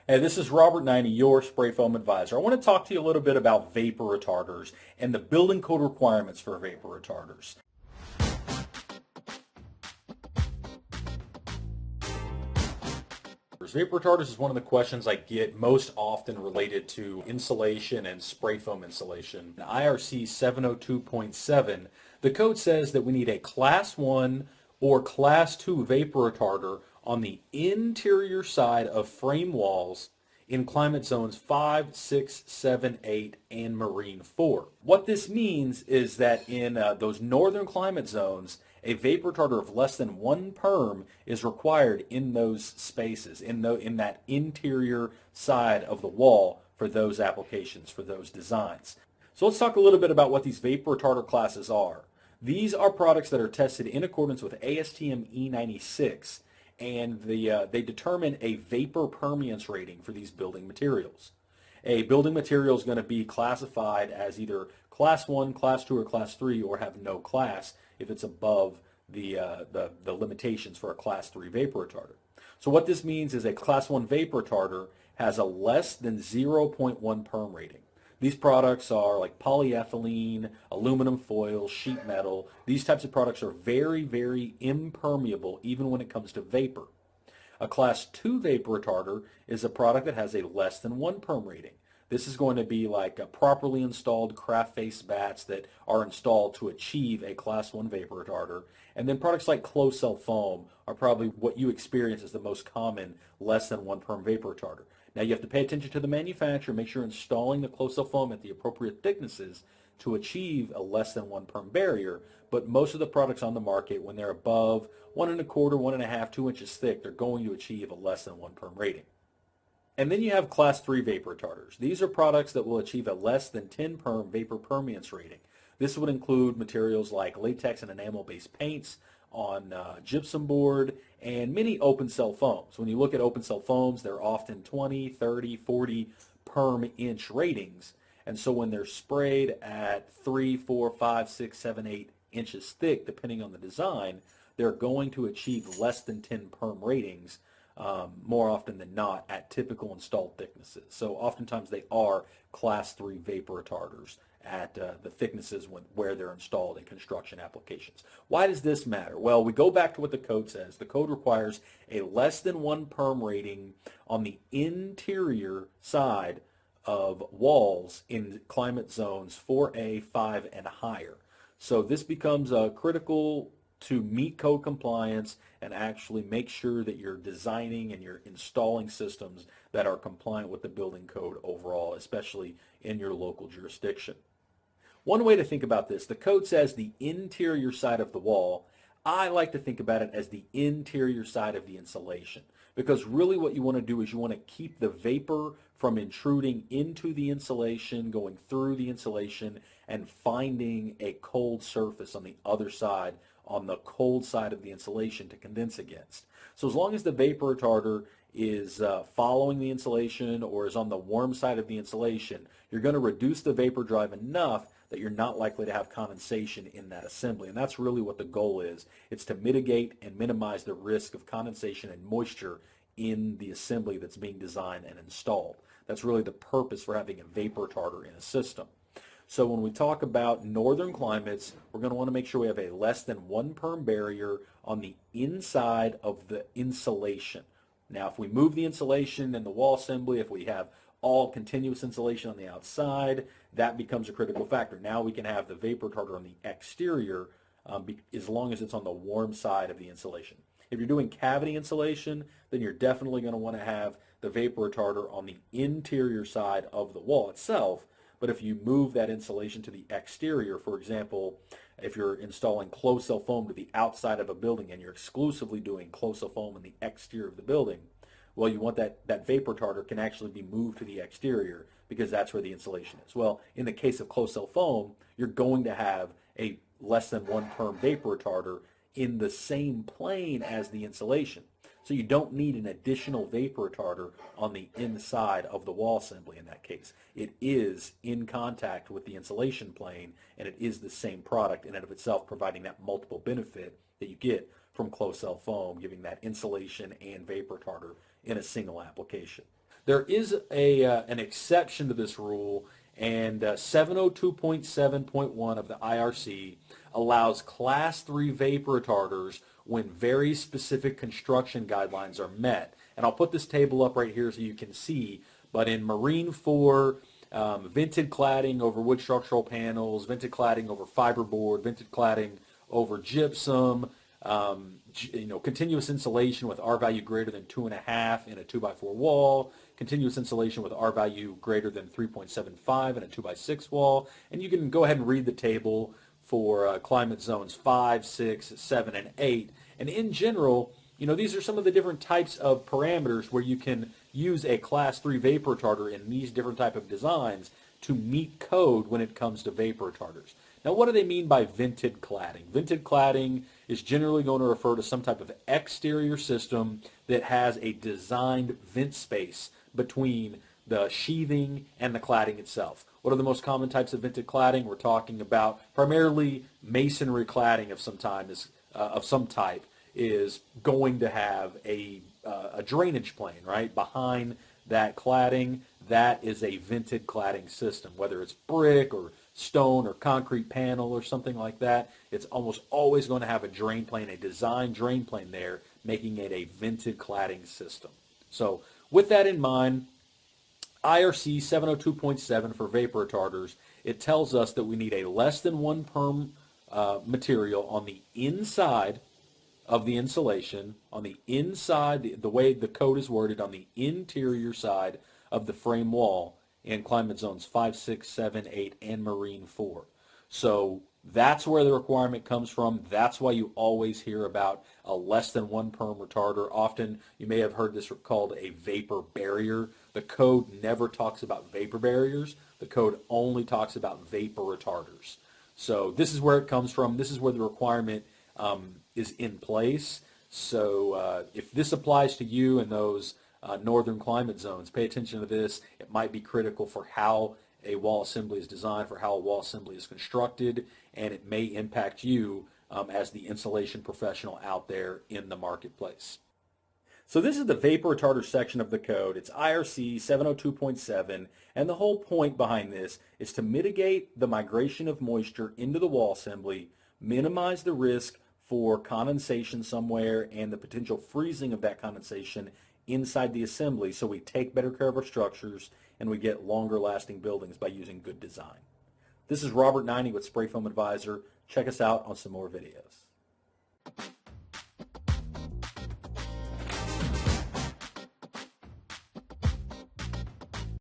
Hey, this is Robert Naini, your spray foam advisor. I want to talk to you a little bit about vapor retarders and the building code requirements for vapor retarders. Vapor retarders is one of the questions I get most often related to insulation and spray foam insulation. In IRC 702.7, the code says that we need a Class 1 or Class 2 vapor retarder on the interior side of frame walls in climate zones 5, 6, 7, 8, and marine 4. What this means is that in those northern climate zones, a vapor retarder of less than 1 perm is required in those spaces, in that interior side of the wall for those applications, for those designs. So let's talk a little bit about what these vapor retarder classes are. These are products that are tested in accordance with ASTM E96, and they determine a vapor permeance rating for these building materials. A building material is going to be classified as either Class 1, Class 2, or Class 3, or have no class if it's above the limitations for a Class 3 vapor retarder. So what this means is a Class 1 vapor retarder has a less than 0.1 perm rating. These products are like polyethylene, aluminum foil, sheet metal. These types of products are very, very impermeable even when it comes to vapor. A Class 2 vapor retarder is a product that has a less than 1 perm rating. This is going to be like a properly installed craft face bats that are installed to achieve a Class 1 vapor retarder. And then products like closed cell foam are probably what you experience as the most common less than 1 perm vapor retarder. Now you have to pay attention to the manufacturer, make sure you're installing the closed cell foam at the appropriate thicknesses to achieve a less than 1 perm barrier, but most of the products on the market, when they're above 1 1/4, 1 1/2, 2 inches thick, they're going to achieve a less than 1 perm rating. And then you have Class 3 vapor retarders. These are products that will achieve a less than 10 perm vapor permeance rating. This would include materials like latex and enamel-based paints on gypsum board and many open cell foams. When you look at open cell foams, they're often 20, 30, 40 perm inch ratings. And so when they're sprayed at 3, 4, 5, 6, 7, 8 inches thick, depending on the design, they're going to achieve less than 10 perm ratings more often than not at typical installed thicknesses. So oftentimes they are Class 3 vapor retarders at the thicknesses where they're installed in construction applications. Why does this matter? Well, we go back to what the code says. The code requires a less than 1 perm rating on the interior side of walls in climate zones 4A, 5, and higher. So this becomes critical to meet code compliance and actually make sure that you're designing and you're installing systems that are compliant with the building code overall, especially in your local jurisdiction. One way to think about this, the code says the interior side of the wall. I like to think about it as the interior side of the insulation, because really what you want to do is you want to keep the vapor from intruding into the insulation, going through the insulation, and finding a cold surface on the other side, on the cold side of the insulation to condense against. So as long as the vapor retarder is following the insulation or is on the warm side of the insulation, you're going to reduce the vapor drive enough that you're not likely to have condensation in that assembly. And that's really what the goal is. It's to mitigate and minimize the risk of condensation and moisture in the assembly that's being designed and installed. That's really the purpose for having a vapor retarder in a system. So when we talk about northern climates, we're going to want to make sure we have a less than 1 perm barrier on the inside of the insulation. Now, if we move the insulation in the wall assembly, if we have all continuous insulation on the outside, that becomes a critical factor. Now we can have the vapor retarder on the exterior as long as it's on the warm side of the insulation. If you're doing cavity insulation, then you're definitely going to want to have the vapor retarder on the interior side of the wall itself. But if you move that insulation to the exterior, for example, if you're installing closed cell foam to the outside of a building and you're exclusively doing closed cell foam in the exterior of the building, well, you want that vapor retarder can actually be moved to the exterior because that's where the insulation is. Well, in the case of closed cell foam, you're going to have a less than 1 perm vapor retarder in the same plane as the insulation. So you don't need an additional vapor retarder on the inside of the wall assembly in that case. It is in contact with the insulation plane, and it is the same product in and of itself, providing that multiple benefit that you get from closed cell foam, giving that insulation and vapor retarder in a single application. There is an exception to this rule, and 702.7.1 of the IRC allows Class 3 vapor retarders when very specific construction guidelines are met. And I'll put this table up right here so you can see, but in Marine 4, vented cladding over wood structural panels, vented cladding over fiberboard, vented cladding over gypsum, continuous insulation with R value greater than 2.5 in a 2x4 wall, continuous insulation with R value greater than 3.75 in a 2x6 wall, and you can go ahead and read the table for climate zones 5, 6, 7, and 8. And in general, these are some of the different types of parameters where you can use a Class 3 vapor retarder in these different type of designs to meet code when it comes to vapor retarders. Now, what do they mean by vented cladding? Vented cladding is generally going to refer to some type of exterior system that has a designed vent space between the sheathing and the cladding itself. What are the most common types of vented cladding? We're talking about primarily masonry cladding of some type is going to have a drainage plane, right? Behind that cladding, that is a vented cladding system. Whether it's brick or stone or concrete panel or something like that, it's almost always going to have a drain plane, a designed drain plane there, making it a vented cladding system. So with that in mind, IRC 702.7 for vapor retarders, it tells us that we need a less than 1 perm material on the inside of the insulation, on the inside, the way the code is worded, on the interior side of the frame wall in climate zones 5, 6, 7, 8, and Marine 4. So that's where the requirement comes from. That's why you always hear about a less than 1 perm retarder. Often you may have heard this called a vapor barrier. The code never talks about vapor barriers. The code only talks about vapor retarders. So this is where it comes from. This is where the requirement is in place. So if this applies to you in those northern climate zones, pay attention to this. It might be critical for how a wall assembly is designed, for how a wall assembly is constructed, and it may impact you as the insulation professional out there in the marketplace. So this is the vapor retarder section of the code. It's IRC 702.7, and the whole point behind this is to mitigate the migration of moisture into the wall assembly, minimize the risk for condensation somewhere and the potential freezing of that condensation inside the assembly, so we take better care of our structures and we get longer lasting buildings by using good design. This is Robert Naini with Spray Foam Advisor. Check us out on some more videos.